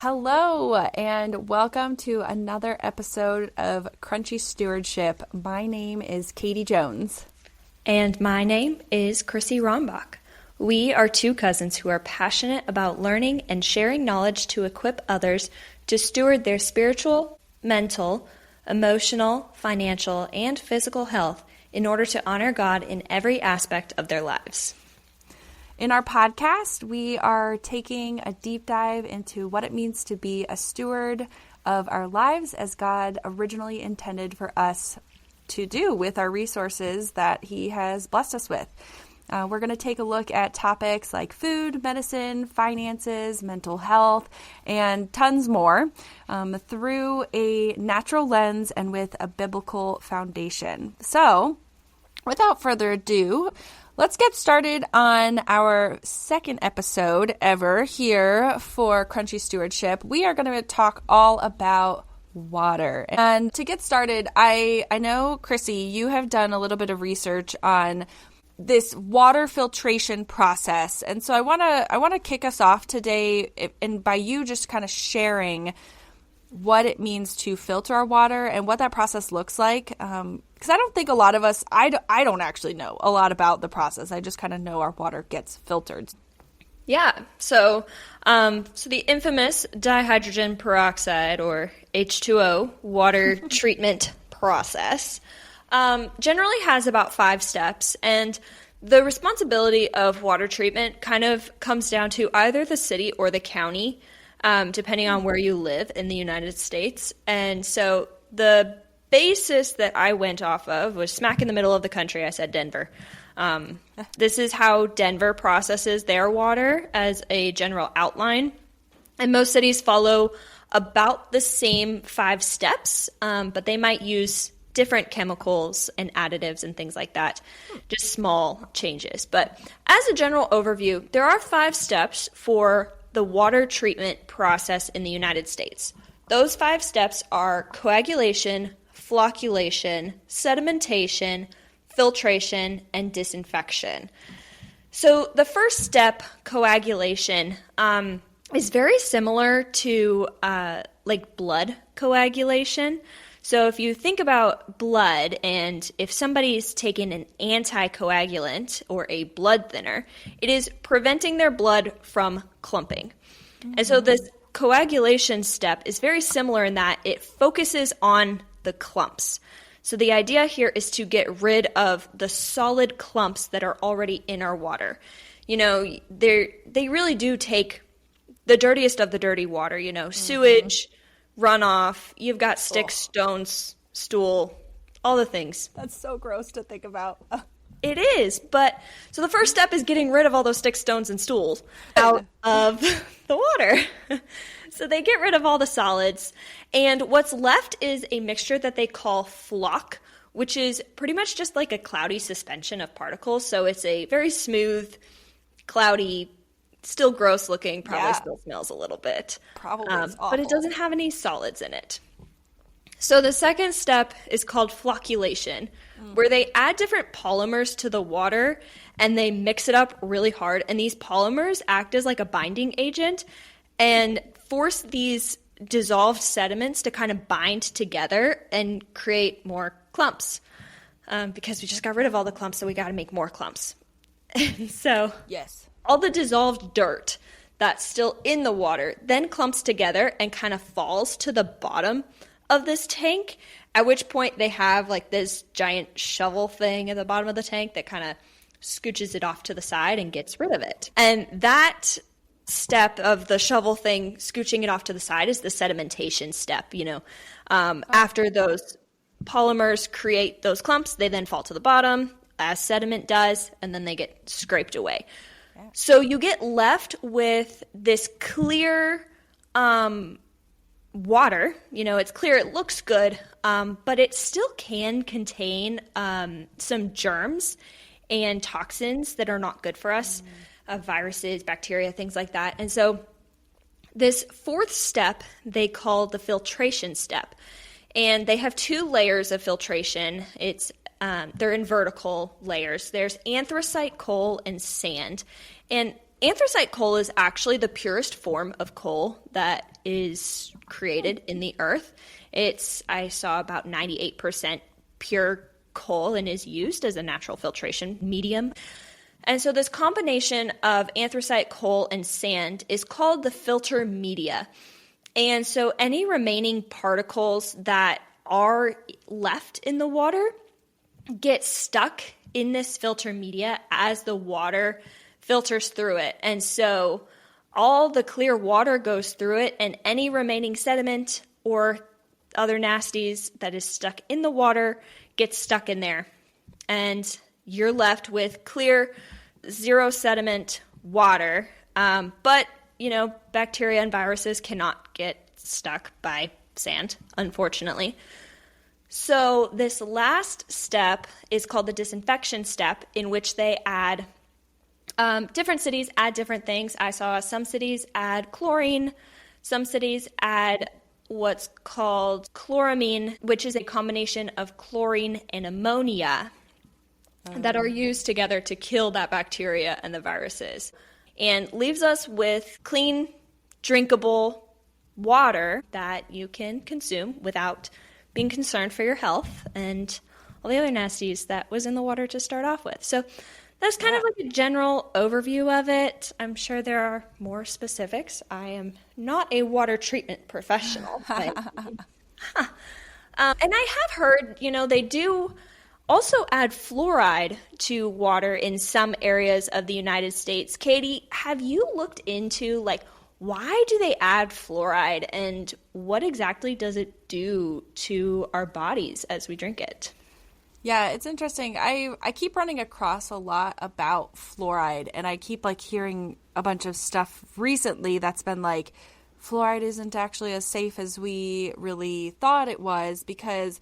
Hello, and welcome to another episode of Crunchy Stewardship. My name is Katie Jones. And my name is Chrissy Rombach. We are two cousins who are passionate about learning and sharing knowledge to equip others to steward their spiritual, mental, emotional, financial, and physical health in order to honor God in every aspect of their lives. In our podcast, we are taking a deep dive into what it means to be a steward of our lives as God originally intended for us to do with our resources that He has blessed us with. We're going to take a look at topics like food, medicine, finances, mental health, and tons more through a natural lens and with a biblical foundation. So, without further ado, let's get started on our second episode ever here for Crunchy Stewardship. We are going to talk all about water. And to get started, I know, Chrissy, you have done a little bit of research on this water filtration process. And so I want to kick us off today, and by you just kind of sharing what it means to filter our water and what that process looks like. Because I don't think a lot of us, I don't actually know a lot about the process. I just kind of know our water gets filtered. Yeah, so the infamous dihydrogen peroxide, or H2O, water treatment process generally has about 5 steps, and the responsibility of water treatment kind of comes down to either the city or the county, depending on where you live in the United States. And so the basis that I went off of was smack in the middle of the country. I said Denver. This is how Denver processes their water as a general outline. And most cities follow about the same 5 steps, but they might use different chemicals and additives and things like that, just small changes. But as a general overview, there are 5 steps for the water treatment process in the United States. Those 5 steps are coagulation, flocculation, sedimentation, filtration, and disinfection. So the first step, coagulation, is very similar to like blood coagulation. So if you think about blood, and if somebody's taken an anticoagulant or a blood thinner, it is preventing their blood from clumping. Mm-hmm. And so this coagulation step is very similar in that it focuses on the clumps. So the idea here is to get rid of the solid clumps that are already in our water. You know, they really do take the dirtiest of the dirty water, you know, sewage, runoff, you've got sticks, stones, stool, all the things. That's so gross to think about. It is, but so the first step is getting rid of all those sticks, stones, and stools out of the water. So they get rid of all the solids, and what's left is a mixture that they call flock, which is pretty much just like a cloudy suspension of particles. So it's a very smooth, cloudy, still gross looking, probably still smells a little bit. Probably is awful. But it doesn't have any solids in it. So the second step is called flocculation, where they add different polymers to the water and they mix it up really hard. And these polymers act as like a binding agent and force these dissolved sediments to kind of bind together and create more clumps. Because we just got rid of all the clumps, so we got to make more clumps. So yes, all the dissolved dirt that's still in the water then clumps together and kind of falls to the bottom of this tank, at which point they have like this giant shovel thing at the bottom of the tank that kind of scooches it off to the side and gets rid of it. And that step of the shovel thing scooching it off to the side is the sedimentation step. You know, after those polymers create those clumps, they then fall to the bottom as sediment does, and then they get scraped away. So you get left with this clear water. You know, it's clear, it looks good, but it still can contain some germs and toxins that are not good for us, viruses, bacteria, things like that. And so this fourth step they call the filtration step. And they have 2 layers of filtration. They're in vertical layers. There's anthracite, coal, and sand. And Anthracite coal is actually the purest form of coal that is created in the earth. I saw about 98% pure coal and is used as a natural filtration medium. And so this combination of anthracite coal and sand is called the filter media. And so any remaining particles that are left in the water get stuck in this filter media as the water filters through it. And so all the clear water goes through it, and any remaining sediment or other nasties that is stuck in the water gets stuck in there. And you're left with clear, zero sediment water. But, bacteria and viruses cannot get stuck by sand, unfortunately. So this last step is called the disinfection step, in which they add different cities add different things. I saw some cities add chlorine. Some cities add what's called chloramine, which is a combination of chlorine and ammonia that are used together to kill that bacteria and the viruses, and leaves us with clean, drinkable water that you can consume without being concerned for your health and all the other nasties that was in the water to start off with. So that's kind of like a general overview of it. I'm sure there are more specifics. I am not a water treatment professional. But, and I have heard, they do also add fluoride to water in some areas of the United States. Katie, have you looked into, why do they add fluoride, and what exactly does it do to our bodies as we drink it? Yeah, it's interesting. I keep running across a lot about fluoride, and I keep hearing a bunch of stuff recently that's been fluoride isn't actually as safe as we really thought it was, because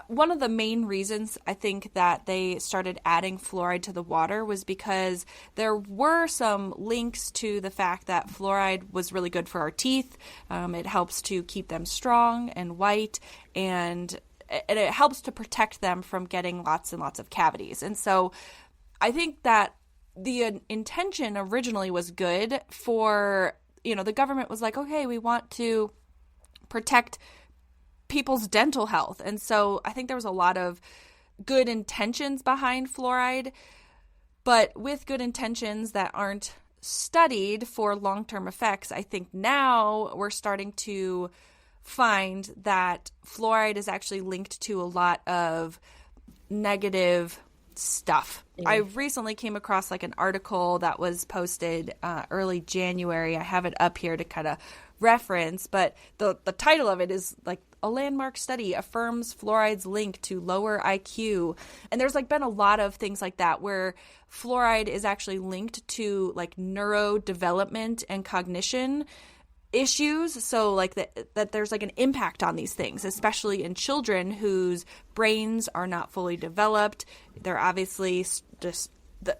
one of the main reasons I think that they started adding fluoride to the water was because there were some links to the fact that fluoride was really good for our teeth. It helps to keep them strong and white, and it helps to protect them from getting lots and lots of cavities. And so I think that the intention originally was good for, the government was like, okay, we want to protect people's dental health. And so I think there was a lot of good intentions behind fluoride, but with good intentions that aren't studied for long-term effects, I think now we're starting to find that fluoride is actually linked to a lot of negative stuff. I recently came across an article that was posted early January. I have it up here to kind of reference, but the title of it is a landmark study affirms fluoride's link to lower IQ. And there's been a lot of things like that where fluoride is actually linked to neurodevelopment and cognition issues. So that there's an impact on these things, especially in children whose brains are not fully developed. They're obviously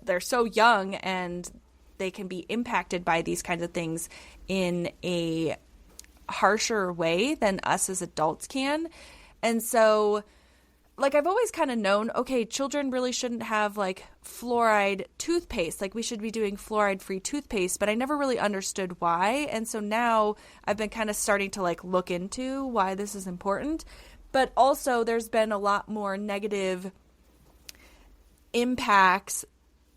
they're so young, and they can be impacted by these kinds of things in a harsher way than us as adults can. And so I've always kind of known, okay, children really shouldn't have fluoride toothpaste. We should be doing fluoride-free toothpaste, but I never really understood why. And so now I've been kind of starting to look into why this is important. But also there's been a lot more negative impacts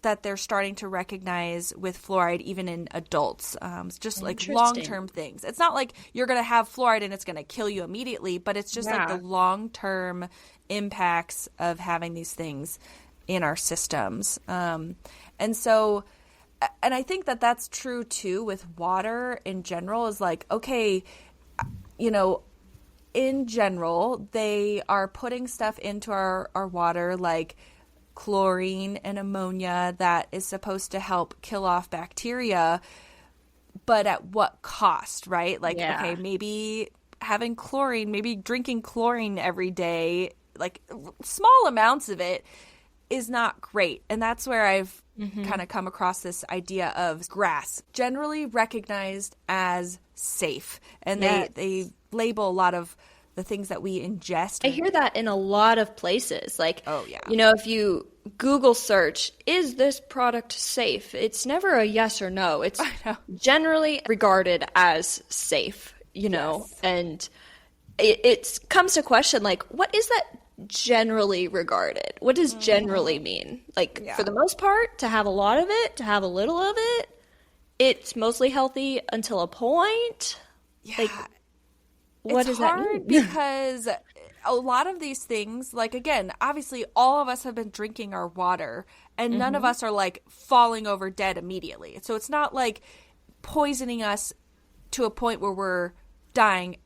that they're starting to recognize with fluoride, even in adults, just long-term things. It's not you're going to have fluoride and it's going to kill you immediately, but it's just the long-term impacts of having these things in our systems. And I think that that's true too with water in general, is okay, in general, they are putting stuff into our water chlorine and ammonia that is supposed to help kill off bacteria, but at what cost, right? Okay, maybe having chlorine, maybe drinking chlorine every day, small amounts of it is not great. And that's where I've kind of come across this idea of grass, generally recognized as safe. And they label a lot of the things that we ingest. I hear that in a lot of places. Like, Oh, yeah. If you Google search, is this product safe? It's never a yes or no. It's generally regarded as safe, Yes. and it comes to question, like, what is that generally regarded? What does generally mean? Like, for the most part, to have a lot of it, to have a little of it, it's mostly healthy until a point. Yeah. Like, what does that mean? Because a lot of these things, like, again, obviously all of us have been drinking our water and none of us are like falling over dead immediately. So it's not like poisoning us to a point where we're dying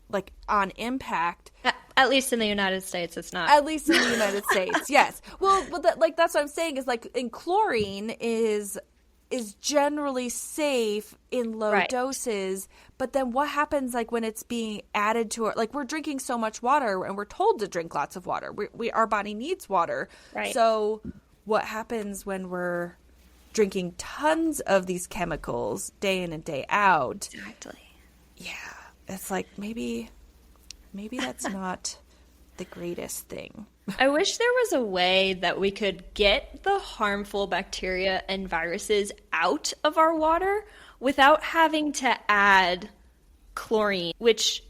like on impact. At least in the United States, it's not. At least in the United States, yes. Well, but that's what I'm saying is, like, in chlorine is generally safe in low doses, but then what happens, like, when it's being added to it? Like, we're drinking so much water and we're told to drink lots of water. Our body needs water. Right. So what happens when we're drinking tons of these chemicals day in and day out? Exactly. Yeah. It's like, maybe that's not the greatest thing. I wish there was a way that we could get the harmful bacteria and viruses out of our water without having to add chlorine, which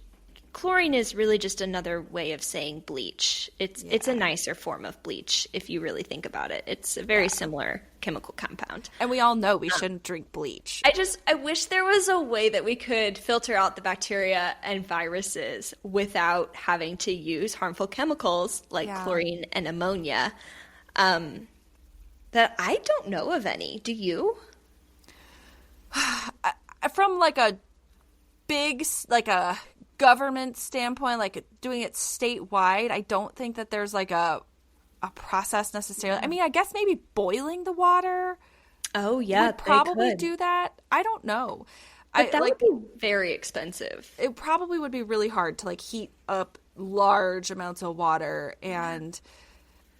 chlorine is really just another way of saying bleach. It's a nicer form of bleach if you really think about it. It's a very similar chemical compound. And we all know we shouldn't drink bleach. I wish there was a way that we could filter out the bacteria and viruses without having to use harmful chemicals like chlorine and ammonia. That I don't know of any. Do you? From like a big, like a government standpoint, like doing it statewide, I don't think that there's like a process necessarily. I mean, I guess maybe boiling the water. Oh yeah, would probably do that. I don't know. But that would be very expensive. It probably would be really hard to like heat up large amounts of water, and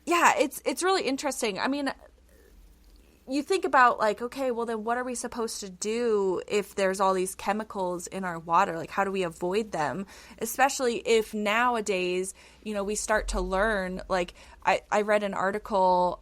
it's really interesting. I mean, you think about like, okay, well then what are we supposed to do if there's all these chemicals in our water? Like, how do we avoid them? Especially if nowadays, we start to learn, like I read an article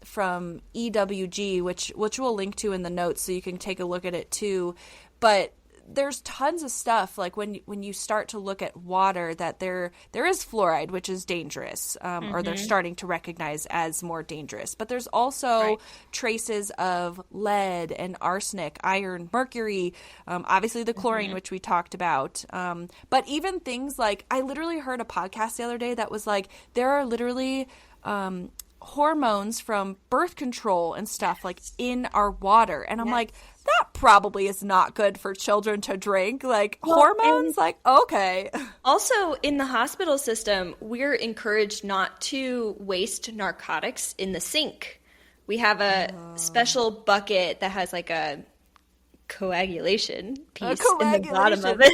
from EWG, which we'll link to in the notes so you can take a look at it too. But there's tons of stuff, like when you start to look at water, that there is fluoride, which is dangerous, or they're starting to recognize as more dangerous. But there's also traces of lead and arsenic, iron, mercury, obviously the chlorine, which we talked about. But even things like, I literally heard a podcast the other day that was like, there are literally hormones from birth control and stuff like in our water. And I'm like, that probably is not good for children to drink. Like, hormones, like, okay. Also, in the hospital system, we're encouraged not to waste narcotics in the sink. We have a special bucket that has like a coagulation piece in the bottom of it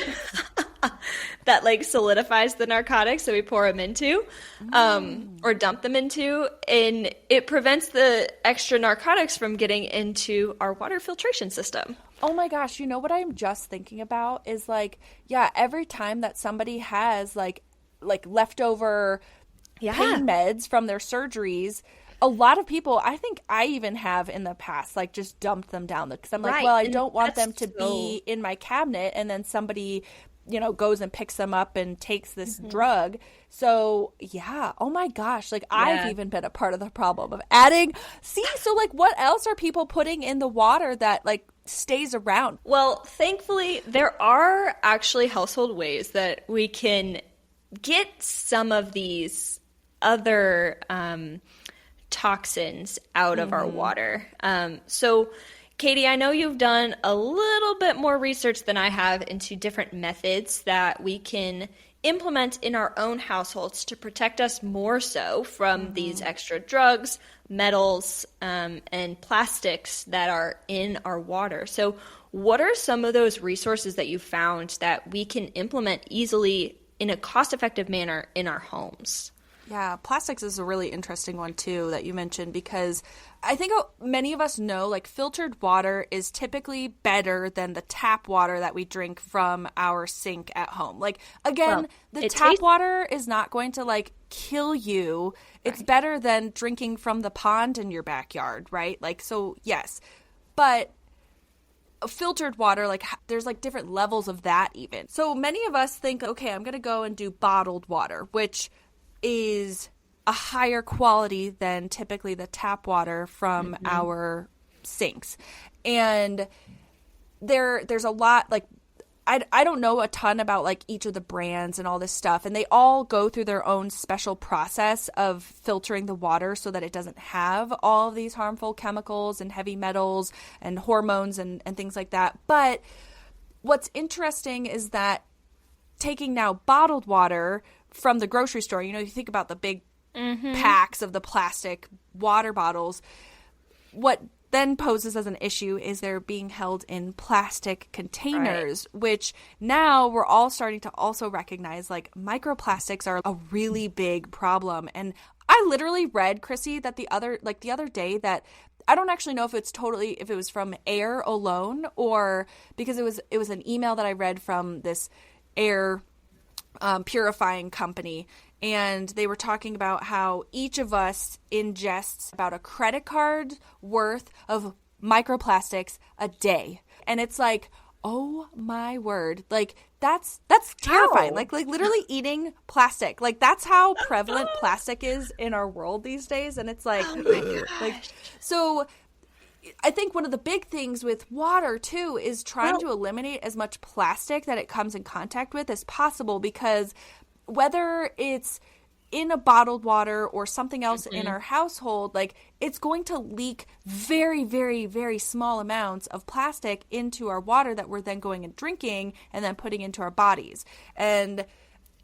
that like solidifies the narcotics that we pour them into or dump them into, and it prevents the extra narcotics from getting into our water filtration system. Oh my gosh, you know what I'm just thinking about is like, every time that somebody has like leftover pain meds from their surgeries, a lot of people, I think I even have in the past, like just dumped them down because I'm like, well, I don't want them to be in my cabinet, and then somebody goes and picks them up and takes this drug. So oh my gosh, like I've even been a part of the problem of adding. So like what else are people putting in the water that like stays around? Well, thankfully there are actually household ways that we can get some of these other toxins out of our water. So Katie, I know you've done a little bit more research than I have into different methods that we can implement in our own households to protect us more so from these extra drugs, metals, and plastics that are in our water. So what are some of those resources that you found that we can implement easily in a cost-effective manner in our homes? Yeah, plastics is a really interesting one too that you mentioned, because I think many of us know like filtered water is typically better than the tap water that we drink from our sink at home. Like, again, the tap water is not going to like kill you. It's better than drinking from the pond in your backyard, right? Like, so yes, but filtered water, like there's like different levels of that even. So many of us think, okay, I'm going to go and do bottled water, which is a higher quality than typically the tap water from our sinks. And there's a lot, like, I don't know a ton about like each of the brands and all this stuff, and they all go through their own special process of filtering the water so that it doesn't have all of these harmful chemicals and heavy metals and hormones and things like that. But what's interesting is that taking now bottled water from the grocery store, you think about the big packs of the plastic water bottles, what then poses as an issue is they're being held in plastic containers, which now we're all starting to also recognize like microplastics are a really big problem. And I literally read, Chrissy, that the other day that I don't actually know if it was from air alone or because it was an email that I read from this air purifying company, and they were talking about how each of us ingests about a credit card worth of microplastics a day. And it's like, oh my word, like that's terrifying. Like literally eating plastic. Like that's how prevalent plastic is in our world these days. And it's like, so I think one of the big things with water too is trying to eliminate as much plastic that it comes in contact with as possible, because whether it's in a bottled water or something else in our household, like it's going to leak very, very, very small amounts of plastic into our water that we're then going and drinking and then putting into our bodies. And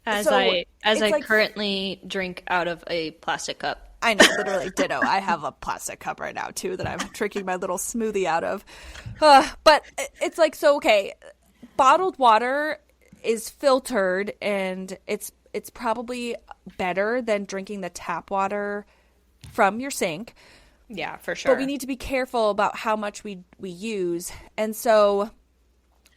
I currently drink out of a plastic cup. I know, literally ditto. I have a plastic cup right now too that I'm drinking my little smoothie out of. But it's like, so okay, bottled water is filtered and it's probably better than drinking the tap water from your sink. Yeah, for sure. But we need to be careful about how much we use. And so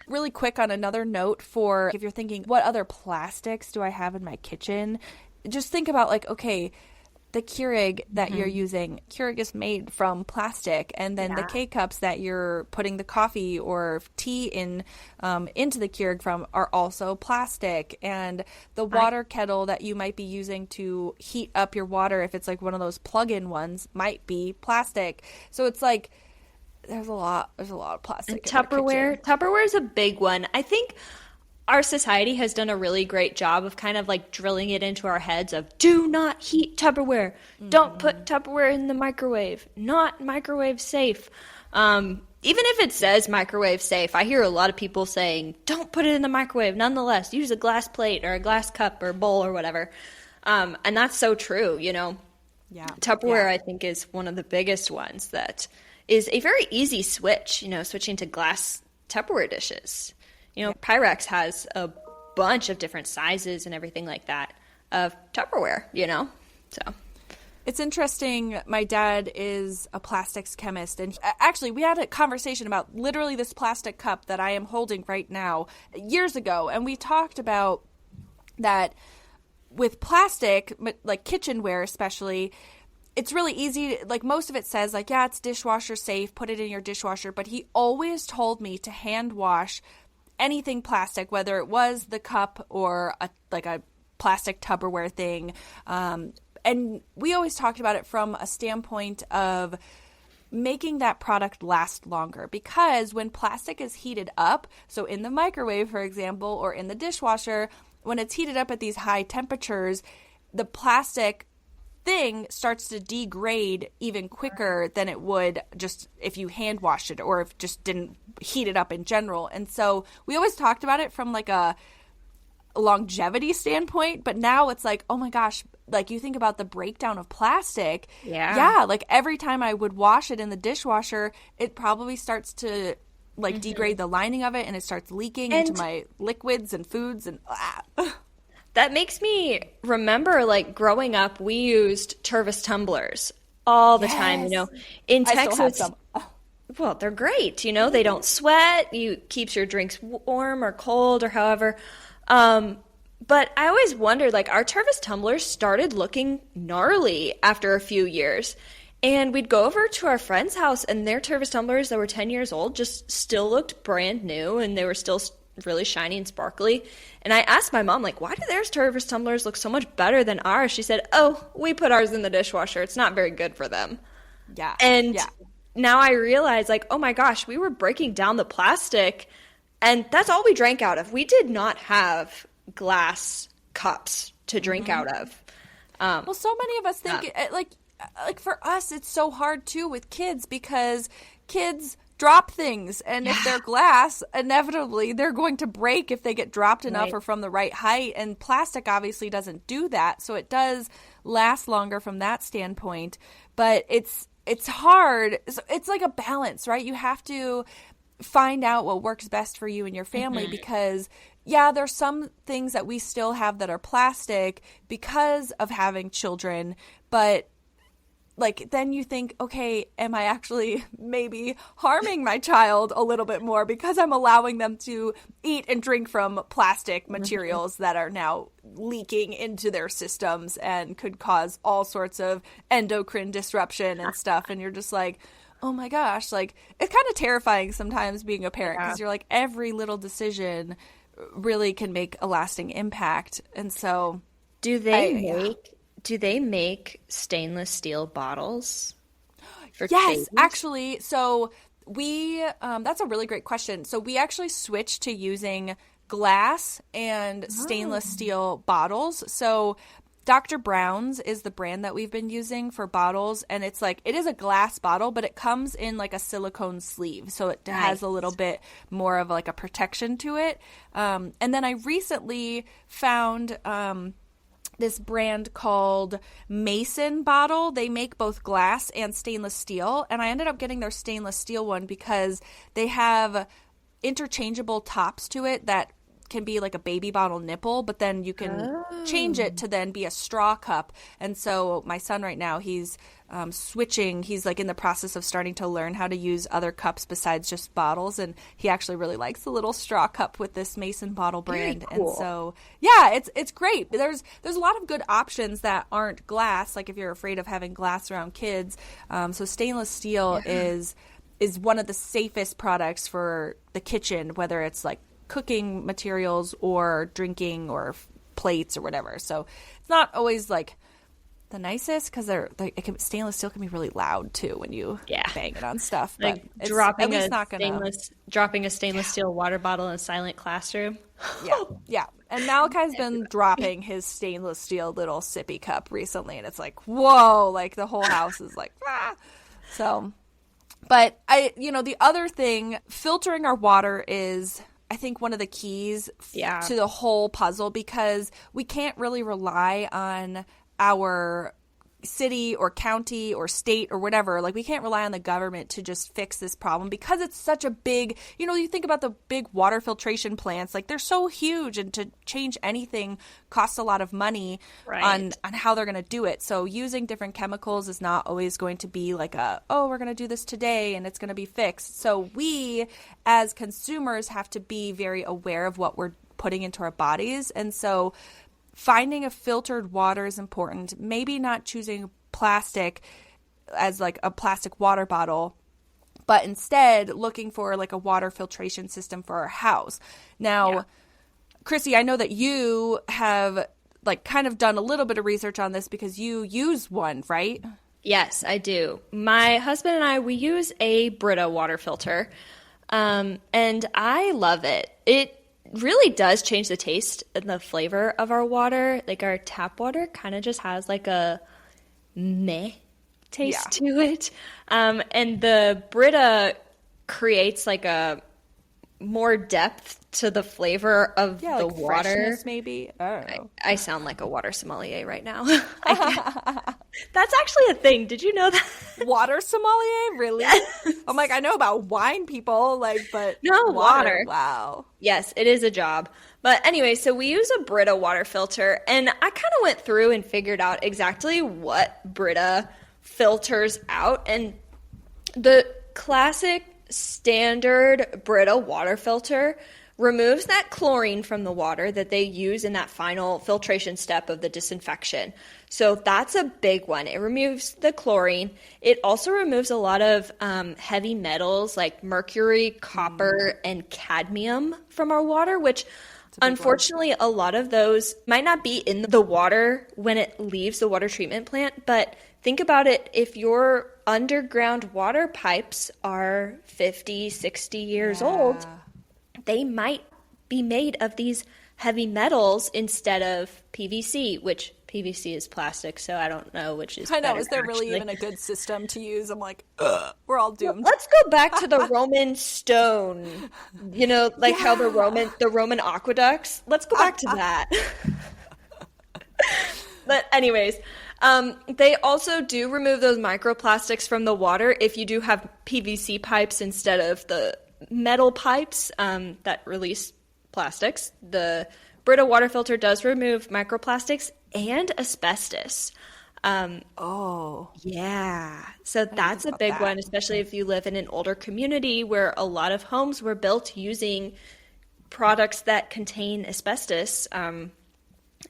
really quick on another note, for if you're thinking, what other plastics do I have in my kitchen? Just think about like, okay, the Keurig that you're using, Keurig is made from plastic, and then the K-cups that you're putting the coffee or tea in into the Keurig from are also plastic, and the water kettle that you might be using to heat up your water, if it's like one of those plug-in ones, might be plastic. So it's like there's a lot of plastic. And Tupperware is a big one. I think our society has done a really great job of kind of like drilling it into our heads of do not heat Tupperware. Don't put Tupperware in the microwave. Not microwave safe. Even if it says microwave safe, I hear a lot of people saying don't put it in the microwave. Nonetheless, use a glass plate or a glass cup or bowl or whatever. And that's so true, Yeah. Tupperware, I think, is one of the biggest ones that is a very easy switch, switching to glass Tupperware dishes. Pyrex has a bunch of different sizes and everything like that of Tupperware, So it's interesting. My dad is a plastics chemist, and actually we had a conversation about literally this plastic cup that I am holding right now years ago, and we talked about that with plastic, like kitchenware especially, it's really easy. Like most of it says like, yeah, it's dishwasher safe, put it in your dishwasher, but he always told me to hand wash anything plastic, whether it was the cup or a plastic Tupperware thing. And we always talked about it from a standpoint of making that product last longer, because when plastic is heated up, so in the microwave, for example, or in the dishwasher, when it's heated up at these high temperatures, the plastic thing starts to degrade even quicker than it would just if you hand washed it or if just didn't heat it up in general. And so we always talked about it from like a longevity standpoint, but now it's like, oh my gosh, like you think about the breakdown of plastic. Yeah, like every time I would wash it in the dishwasher, it probably starts to like degrade the lining of it, and it starts leaking into my liquids and foods and that makes me remember, like, growing up, we used Tervis tumblers all the time, in I still have Texas. some. Well, they're great. They don't sweat. You keeps your drinks warm or cold or however. But I always wondered, like, our Tervis tumblers started looking gnarly after a few years. And we'd go over to our friend's house, and their Tervis tumblers that were 10 years old just still looked brand new, and they were still really shiny and sparkly. And I asked my mom, like, why do their Tervis tumblers look so much better than ours? She said, oh, we put ours in the dishwasher. It's not very good for them. Yeah. And now I realize, like, oh my gosh, we were breaking down the plastic, and that's all we drank out of. We did not have glass cups to drink out of. Well, so many of us think, like for us, it's so hard too with kids because kids drop things, and if they're glass, inevitably they're going to break if they get dropped enough or from the right height, and plastic obviously doesn't do that, so it does last longer from that standpoint. But it's hard. It's like a balance, right? You have to find out what works best for you and your family because there's some things that we still have that are plastic because of having children, but like then you think, okay, am I actually maybe harming my child a little bit more because I'm allowing them to eat and drink from plastic materials that are now leaking into their systems and could cause all sorts of endocrine disruption and stuff. And you're just like, oh my gosh, like it's kind of terrifying sometimes being a parent because you're like every little decision really can make a lasting impact. And so do they make stainless steel bottles for Yes, actually. So we, that's a really great question. So we actually switched to using glass and stainless steel bottles. So Dr. Brown's is the brand that we've been using for bottles. And it's like, it is a glass bottle, but it comes in like a silicone sleeve. So it has a little bit more of like a protection to it. And then I recently found, this brand called Mason bottle. They make both glass and stainless steel, and I ended up getting their stainless steel one because they have interchangeable tops to it that can be like a baby bottle nipple, but then you can change it to then be a straw cup. And so my son right now, he's switching. He's like in the process of starting to learn how to use other cups besides just bottles. And he actually really likes the little straw cup with this Mason bottle brand. Cool. And so, it's great. There's a lot of good options that aren't glass. Like if you're afraid of having glass around kids. So stainless steel is one of the safest products for the kitchen, whether it's like cooking materials or drinking or plates or whatever. So it's not always like the nicest because stainless steel can be really loud too when you bang it on stuff. Like but dropping a stainless steel water bottle in a silent classroom. Yeah. And Malachi's been dropping his stainless steel little sippy cup recently, and it's like, whoa, like the whole house is like, ah. So, but the other thing, filtering our water is, I think, one of the keys to the whole puzzle, because we can't really rely on our city or county or state or whatever. Like we can't rely on the government to just fix this problem because it's such a big, you think about the big water filtration plants, like they're so huge, and to change anything costs a lot of money on how they're going to do it. So using different chemicals is not always going to be like we're going to do this today and it's going to be fixed. So we as consumers have to be very aware of what we're putting into our bodies. And so finding a filtered water is important. Maybe not choosing plastic as like a plastic water bottle, but instead looking for like a water filtration system for our house. Now, Chrissy, I know that you have like kind of done a little bit of research on this because you use one, right? Yes, I do. My husband and I, we use a Brita water filter, and I love it. It really does change the taste and the flavor of our water. Like our tap water kind of just has like a meh taste to it. And the Brita creates like a more depth to the flavor of the like water. Freshness, maybe. I sound like a water sommelier right now. That's actually a thing. Did you know that? Water sommelier? Really? I'm like, I know about wine people, like, but No, water. Wow. Yes, it is a job. But anyway, so we use a Brita water filter, and I kind of went through and figured out exactly what Brita filters out. And the classic standard Brita water filter removes that chlorine from the water that they use in that final filtration step of the disinfection. So that's a big one. It removes the chlorine. It also removes a lot of heavy metals like mercury, copper, and cadmium from our water, which unfortunately a lot of those might not be in the water when it leaves the water treatment plant. But think about it, if your underground water pipes are 50, 60 years old, they might be made of these heavy metals instead of PVC, which PVC is plastic, so I don't know which is better. Is there really even a good system to use? I'm like, we're all doomed. Let's go back to the Roman stone, how the Roman aqueducts. Let's go back to that. But anyways, they also do remove those microplastics from the water if you do have PVC pipes instead of the metal pipes that release plastics. The Brita water filter does remove microplastics and asbestos. Yeah. So that's a big one, especially if you live in an older community where a lot of homes were built using products that contain asbestos.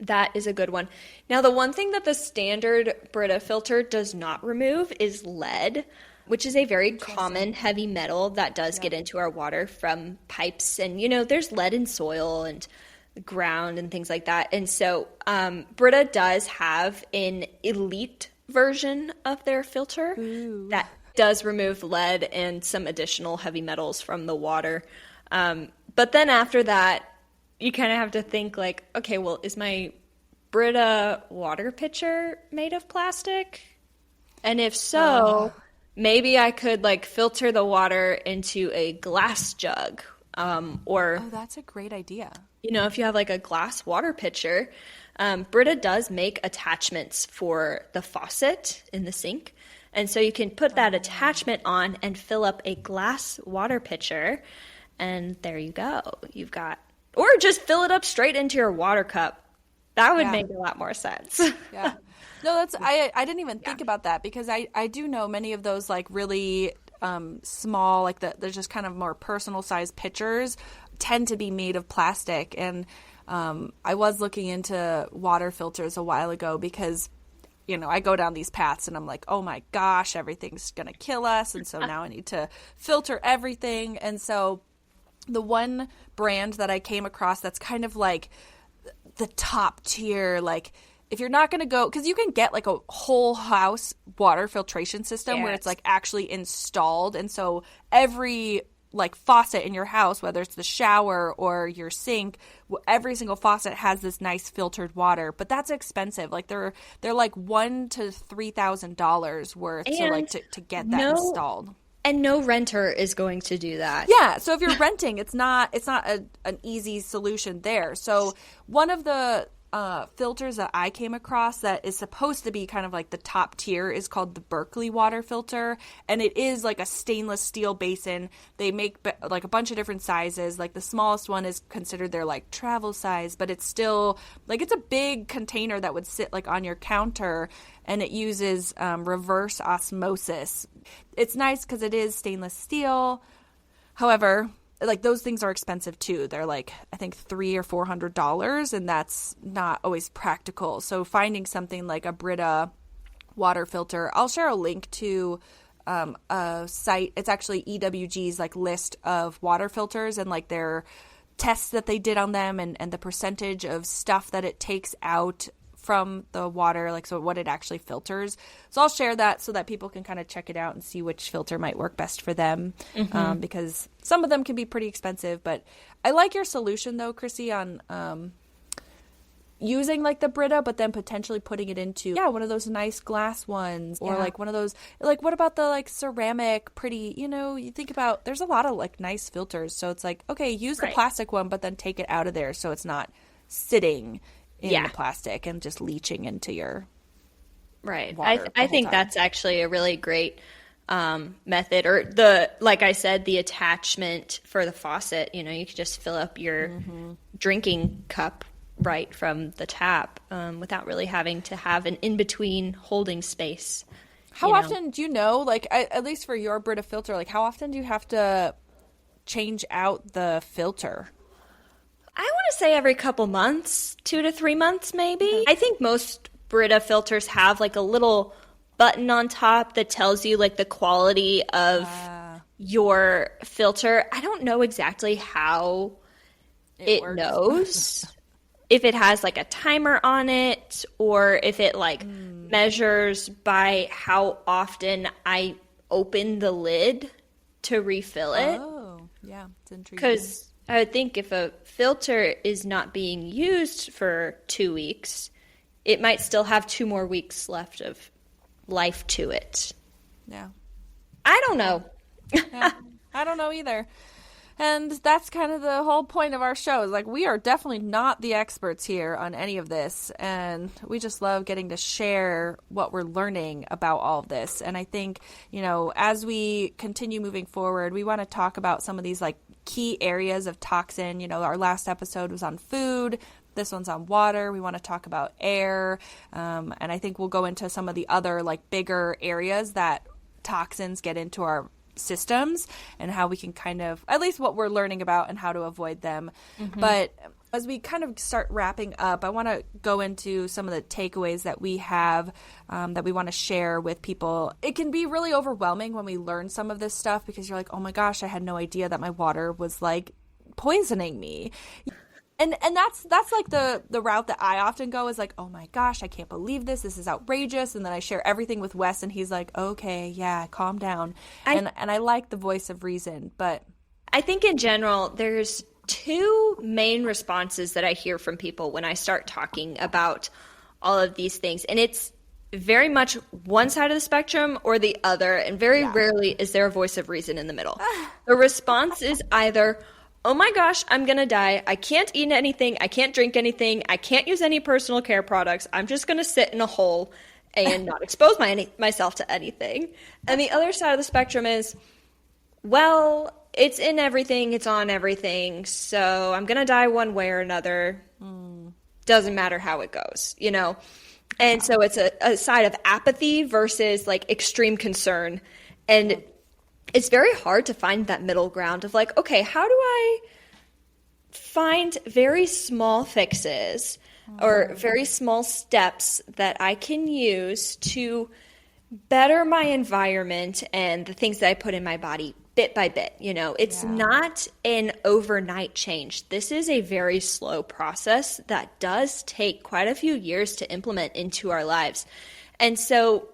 That is a good one. Now, the one thing that the standard Brita filter does not remove is lead, which is a very common heavy metal that does get into our water from pipes. And, there's lead in soil and the ground and things like that. And so Brita does have an elite version of their filter that does remove lead and some additional heavy metals from the water. But then after that, you kind of have to think like, okay, well, is my Brita water pitcher made of plastic? And if so, maybe I could filter the water into a glass jug. That's a great idea. If you have a glass water pitcher, Brita does make attachments for the faucet in the sink. And so you can put that attachment on and fill up a glass water pitcher. And there you go. Or just fill it up straight into your water cup. That would make a lot more sense. Yeah. No, I didn't even think about that because I do know many of those really small, there's just kind of more personal sized pitchers tend to be made of plastic. And I was looking into water filters a while ago because, I go down these paths and I'm like, oh my gosh, everything's going to kill us. And so now I need to filter everything. And so the one brand that I came across that's kind of like the top tier, if you're not going to go, because you can get a whole house water filtration system where it's actually installed. And so every faucet in your house, whether it's the shower or your sink, every single faucet has this nice filtered water, but that's expensive. They're $1,000 to $3,000 worth to get that installed. And no renter is going to do that. Yeah. So if you're renting, it's not an easy solution there. So one of the filters that I came across that is supposed to be kind of the top tier is called the Berkeley water filter. And it is a stainless steel basin. They make a bunch of different sizes. The smallest one is considered their travel size, but it's still it's a big container that would sit on your counter, and it uses reverse osmosis. It's nice because it is stainless steel. However, those things are expensive too. They're I think $300 or $400, and that's not always practical. So finding something like a Brita water filter, I'll share a link to a site. It's actually EWG's list of water filters and their tests that they did on them and the percentage of stuff that it takes out from the water, so what it actually filters. So I'll share that so that people can kind of check it out and see which filter might work best for them, because some of them can be pretty expensive. But I like your solution, though, Chrissy, on using the Brita, but then potentially putting it into one of those nice glass ones, or one of those what about the ceramic pretty, you think about, there's a lot of nice filters. So it's okay, use the plastic one, but then take it out of there so it's not sitting in the plastic and just leaching into your Right. water. I think that's actually a really great method, or like I said, the attachment for the faucet. You know, you could just fill up your drinking cup right from the tap without really having to have an in-between holding space. How often do you know, like, at least for your Brita filter, like, how often do you have to change out the filter? I want to say every couple months, 2 to 3 months maybe. I think most Brita filters have like a little button on top that tells you like the quality of your filter. I don't know exactly how it knows. If it has like a timer on it, or if it like measures by how often I open the lid to refill it. Oh, yeah, it's intriguing. Because I would think if a filter is not being used for 2 weeks, it might still have 2 more weeks left of life to it. Yeah. I don't know. Yeah, I don't know either. And that's kind of the whole point of our show, is like, we are definitely not the experts here on any of this, and we just love getting to share what we're learning about all of this. And I think, you know, as we continue moving forward, we want to talk about some of these like key areas of toxin. You know, our last episode was on food. This one's on water. We want to talk about air. And I think we'll go into some of the other like bigger areas that toxins get into our systems, and how we can kind of, at least what we're learning about, and how to avoid them. But as we kind of start wrapping up, I want to go into some of the takeaways that we have that we want to share with people. It can be really overwhelming when we learn some of this stuff, because you're like, oh my gosh, I had no idea that my water was like poisoning me. And that's like the route that I often go, is like, oh my gosh, I can't believe this. This is outrageous. And then I share everything with Wes, and he's like, okay, yeah, calm down. And I like the voice of reason. But I think in general, there's 2 main responses that I hear from people when I start talking about all of these things. And it's very much one side of the spectrum or the other. And very rarely is there a voice of reason in the middle. The response is either, oh my gosh, I'm going to die. I can't eat anything. I can't drink anything. I can't use any personal care products. I'm just going to sit in a hole and not expose myself to anything. And the other side of the spectrum is, well, it's in everything. It's on everything. So I'm going to die one way or another. Doesn't matter how it goes, you know? And so it's a side of apathy versus like extreme concern. And it's very hard to find that middle ground of like, okay, how do I find very small fixes or very small steps that I can use to better my environment and the things that I put in my body bit by bit? You know, it's not an overnight change. This is a very slow process that does take quite a few years to implement into our lives. And so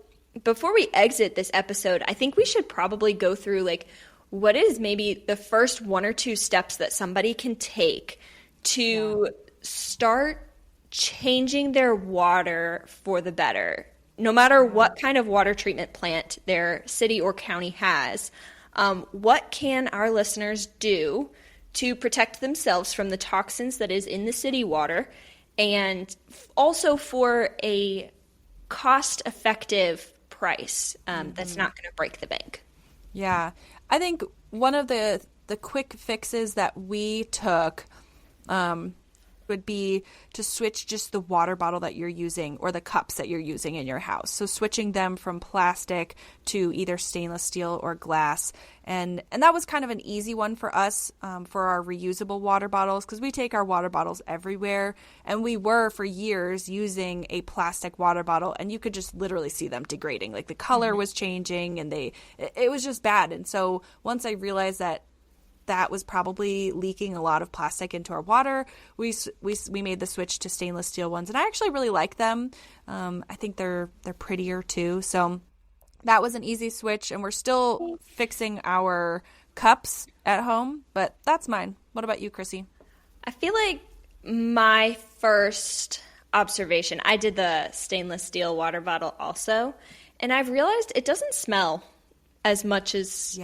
before we exit this episode, I think we should probably go through like what is maybe the first 1 or 2 steps that somebody can take to start changing their water for the better, no matter what kind of water treatment plant their city or county has. What can our listeners do to protect themselves from the toxins that is in the city water, and also for a cost-effective price that's not going to break the bank? Yeah, I think one of the quick fixes that we took would be to switch just the water bottle that you're using, or the cups that you're using in your house. So switching them from plastic to either stainless steel or glass. And that was kind of an easy one for us for our reusable water bottles, because we take our water bottles everywhere. And we were for years using a plastic water bottle, and you could just literally see them degrading. Like the color was changing, and it was just bad. And so once I realized that was probably leaking a lot of plastic into our water, we made the switch to stainless steel ones, and I actually really like them. I think they're prettier too. So that was an easy switch, and we're still fixing our cups at home, but that's mine. What about you, Chrissy? I feel like my first observation, I did the stainless steel water bottle also, and I've realized it doesn't smell as much as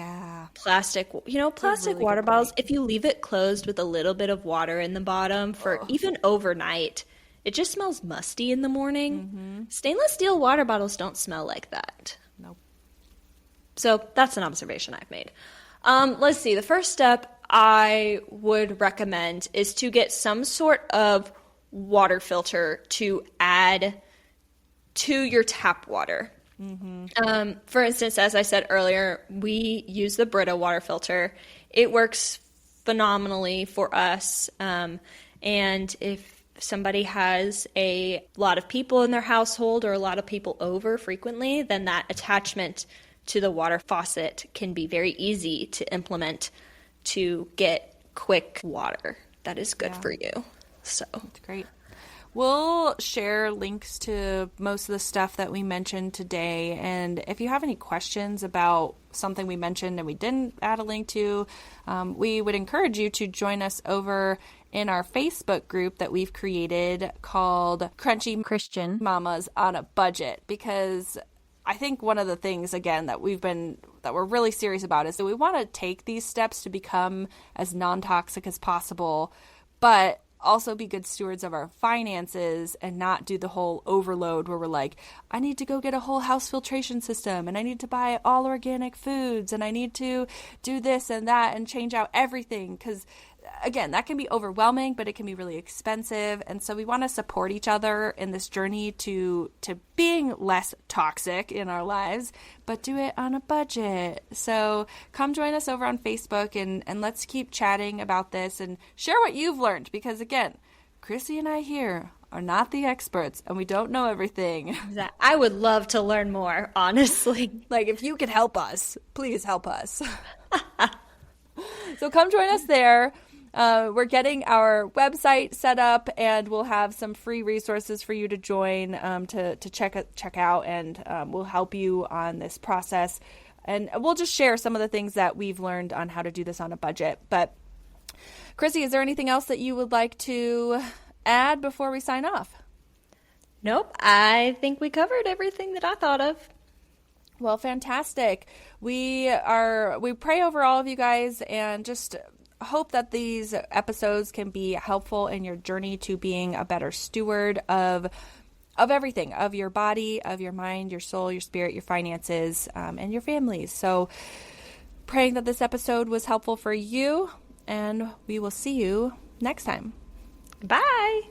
plastic. You know, plastic really water bottles, if you leave it closed with a little bit of water in the bottom for even overnight, it just smells musty in the morning. Stainless steel water bottles don't smell like that. Nope. So that's an observation I've made. Let's see. The first step I would recommend is to get some sort of water filter to add to your tap water. For instance, as I said earlier, we use the Brita water filter. It works phenomenally for us. And if somebody has a lot of people in their household or a lot of people over frequently, then that attachment to the water faucet can be very easy to implement to get quick water that is good for you. So that's great. We'll share links to most of the stuff that we mentioned today. And if you have any questions about something we mentioned and we didn't add a link to, we would encourage you to join us over in our Facebook group that we've created called Crunchy Christian Mamas on a Budget, because I think one of the things, again, that we're really serious about is that we want to take these steps to become as non-toxic as possible, but also be good stewards of our finances and not do the whole overload where we're like, I need to go get a whole house filtration system and I need to buy all organic foods and I need to do this and that and change out everything, because again, that can be overwhelming, but it can be really expensive. And so we want to support each other in this journey to being less toxic in our lives, but do it on a budget. So come join us over on Facebook and let's keep chatting about this and share what you've learned, because again, Chrissy and I here are not the experts and we don't know everything. I would love to learn more, honestly. Like, if you could help us, please help us. So come join us there. We're getting our website set up, and we'll have some free resources for you to join to check out, and we'll help you on this process. And we'll just share some of the things that we've learned on how to do this on a budget. But Chrissy, is there anything else that you would like to add before we sign off? Nope. I think we covered everything that I thought of. Well, fantastic. We pray over all of you guys and just hope that these episodes can be helpful in your journey to being a better steward of everything, of your body, of your mind, your soul, your spirit, your finances, and your families. So praying that this episode was helpful for you, and we will see you next time. Bye.